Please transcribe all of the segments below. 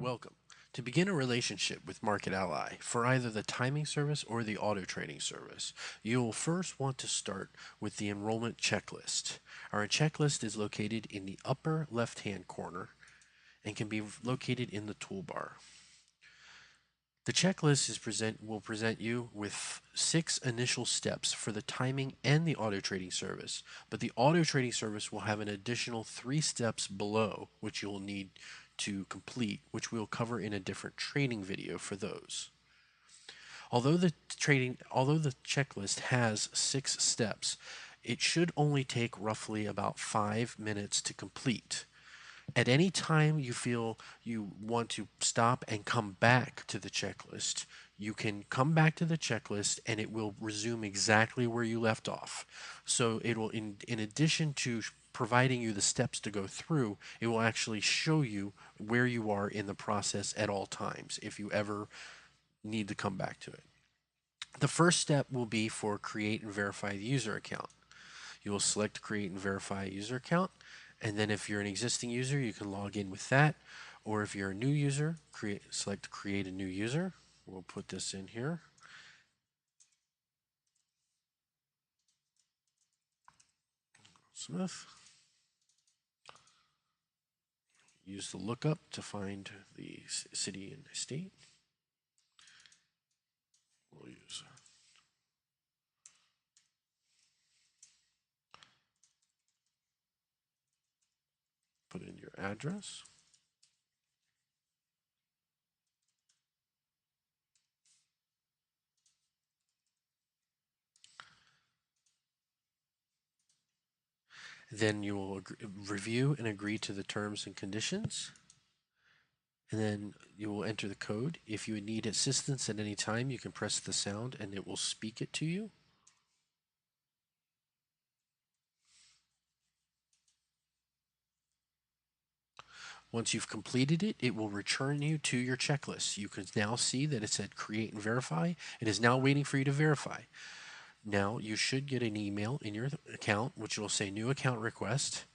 Welcome. To begin a relationship with Market Ally for either the timing service or the auto trading service, you will first want to start with the enrollment checklist. Our checklist is located in the upper left-hand corner and can be located in the toolbar. The checklist will present you with 6 initial steps for the timing and the auto trading service, but the auto trading service will have an additional 3 steps below which you'll need to complete, which we'll cover in a different training video for those. Although the checklist has 6 steps, it should only take roughly about 5 minutes to complete. At any time you feel you want to stop and come back to the checklist, you can come back to the checklist and it will resume exactly where you left off. So it will, in addition to providing you the steps to go through, it will actually show you where you are in the process at all times if you ever need to come back to it. The first step will be for create and verify the user account. You will select create and verify a user account, and then if you're an existing user, you can log in with that. Or if you're a new user, select create a new user. We'll put this in here. Smith. Use the lookup to find the city and state. We'll use put in your address. Then you will review and agree to the terms and conditions. And then you will enter the code. If you need assistance at any time, you can press the sound and it will speak it to you. Once you've completed it, it will return you to your checklist. You can now see that it said create and verify. It is now waiting for you to verify. Now you should get an email in your account which will say new account request.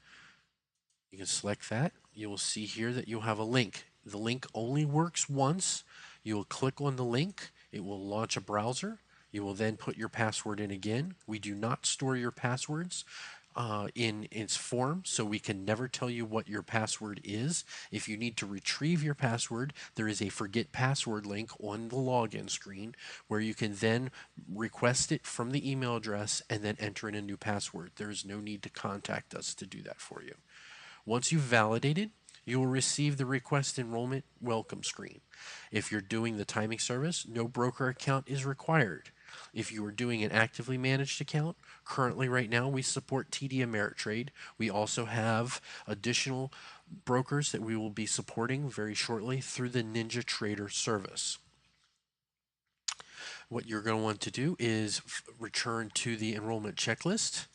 You can select that. You will see here that you'll have a link. The link only works once. You will click on the link. It will launch a browser. You will then put your password in again. We do not store your passwords in its form, so we can never tell you what your password is. If you need to retrieve your password, there is a forget password link on the login screen where you can then request it from the email address and then enter in a new password. There is no need to contact us to do that for you. Once you've validated, you will receive the request enrollment welcome screen. If you're doing the timing service, no broker account is required. If you are doing an actively managed account, currently right now we support TD Ameritrade. We also have additional brokers that we will be supporting very shortly through the Ninja Trader service. What you're going to want to do is return to the enrollment checklist.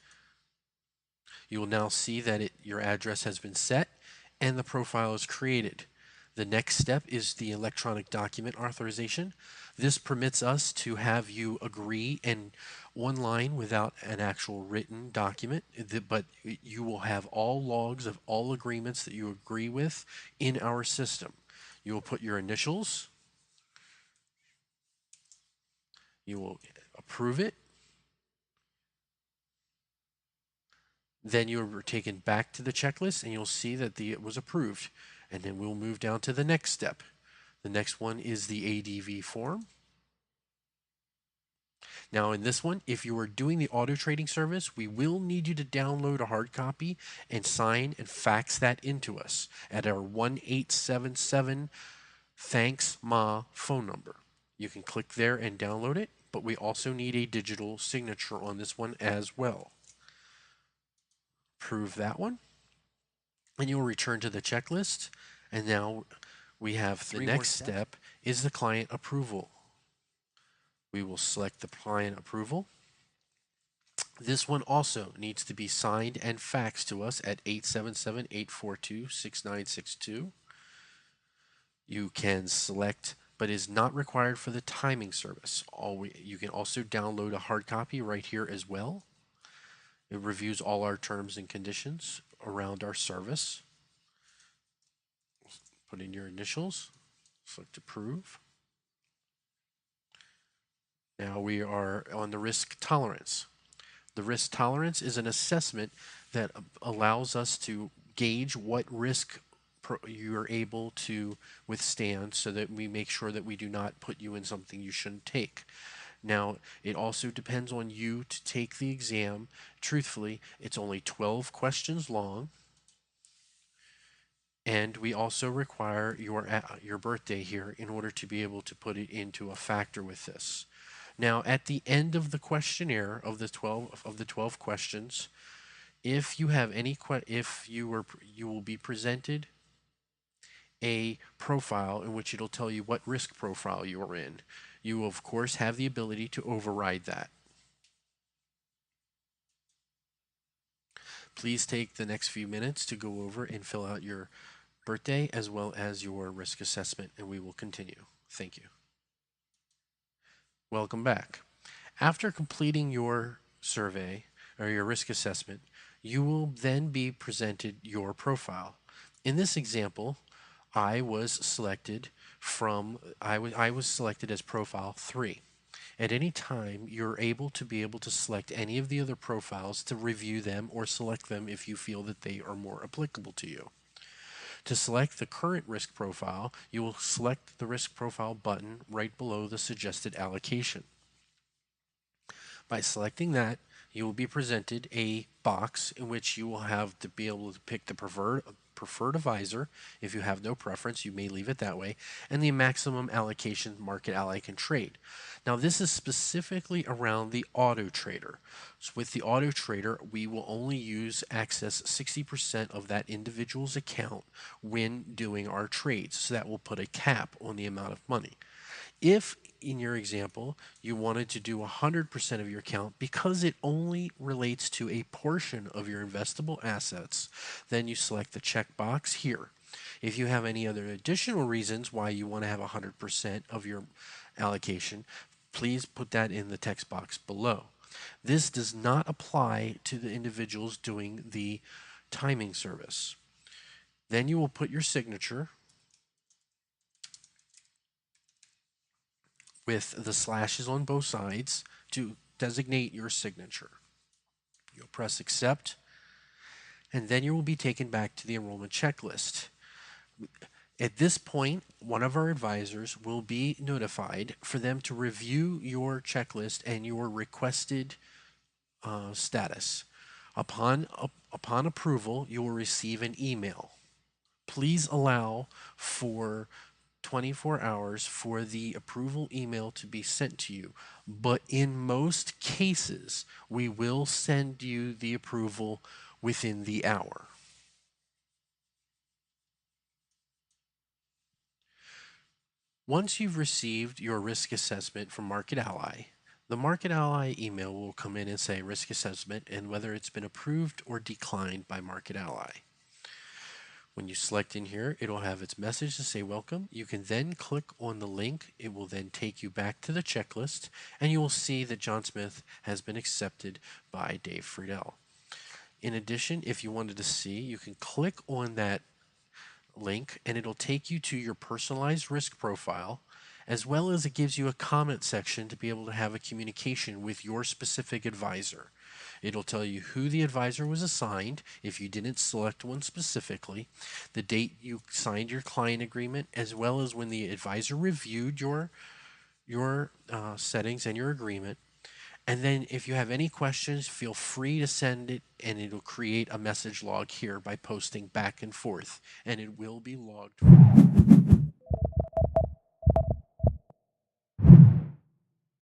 You will now see that your address has been set and the profile is created. The next step is the electronic document authorization. This permits us to have you agree and online without an actual written document, but you will have all logs of all agreements that you agree with in our system. You will put your initials. You will approve it. Then you are taken back to the checklist and you'll see that it was approved. And then we'll move down to the next step. The next one is the ADV form. Now in this one, if you are doing the auto trading service, we will need you to download a hard copy and sign and fax that into us at our 1877 Thanks Ma phone number. You can click there and download it, but we also need a digital signature on this one as well. Approve that one. And you'll return to the checklist. And now we have the next step is the client approval. We will select the client approval. This one also needs to be signed and faxed to us at 877-842-6962. You can select, but is not required for the timing service. You can also download a hard copy right here as well. It reviews all our terms and conditions around our service. Put in your initials. Select approve. Now we are on the risk tolerance. The risk tolerance is an assessment that allows us to gauge what risk you're able to withstand so that we make sure that we do not put you in something you shouldn't take. Now, it also depends on you to take the exam. Truthfully, it's only 12 questions long. And we also require your birthday here in order to be able to put it into a factor with this. Now, at the end of the questionnaire of the 12 questions, if you have any you will be presented a profile in which it'll tell you what risk profile you are in. You will, of course, have the ability to override that. Please take the next few minutes to go over and fill out your birthday as well as your risk assessment, and we will continue. Thank you. Welcome back. After completing your survey or your risk assessment, you will then be presented your profile. In this example, I was selected as profile 3. At any time, you're able to select any of the other profiles to review them or select them if you feel that they are more applicable to you. To select the current risk profile, you will select the risk profile button right below the suggested allocation. By selecting that, you will be presented a box in which you will have to be able to pick the preferred advisor. If you have no preference, you may leave it that way, and the maximum allocation market ally can trade. Now, this is specifically around the auto trader. So with the auto trader, we will only access 60% of that individual's account when doing our trades. So that will put a cap on the amount of money. If in your example you wanted to do 100% of your account because it only relates to a portion of your investable assets, then you select the checkbox here. If you have any other additional reasons why you want to have 100% of your allocation, please put that in the text box below. This does not apply to the individuals doing the timing service. Then you will put your signature with the slashes on both sides to designate your signature. You'll press accept, and then you will be taken back to the enrollment checklist. At this point, one of our advisors will be notified for them to review your checklist and your requested status. Upon approval, you will receive an email. Please allow for 24 hours for the approval email to be sent to you, but in most cases, we will send you the approval within the hour. Once you've received your risk assessment from Market Ally, the Market Ally email will come in and say risk assessment and whether it's been approved or declined by Market Ally. When you select in here, it'll have its message to say welcome. You can then click on the link. It will then take you back to the checklist, and you will see that John Smith has been accepted by Dave Friedel. In addition, if you wanted to see, you can click on that link, and it'll take you to your personalized risk profile, as well as it gives you a comment section to be able to have a communication with your specific advisor. It'll tell you who the advisor was assigned if you didn't select one specifically, the date you signed your client agreement, as well as when the advisor reviewed your settings and your agreement. And then if you have any questions, feel free to send it, and it'll create a message log here by posting back and forth, and it will be logged.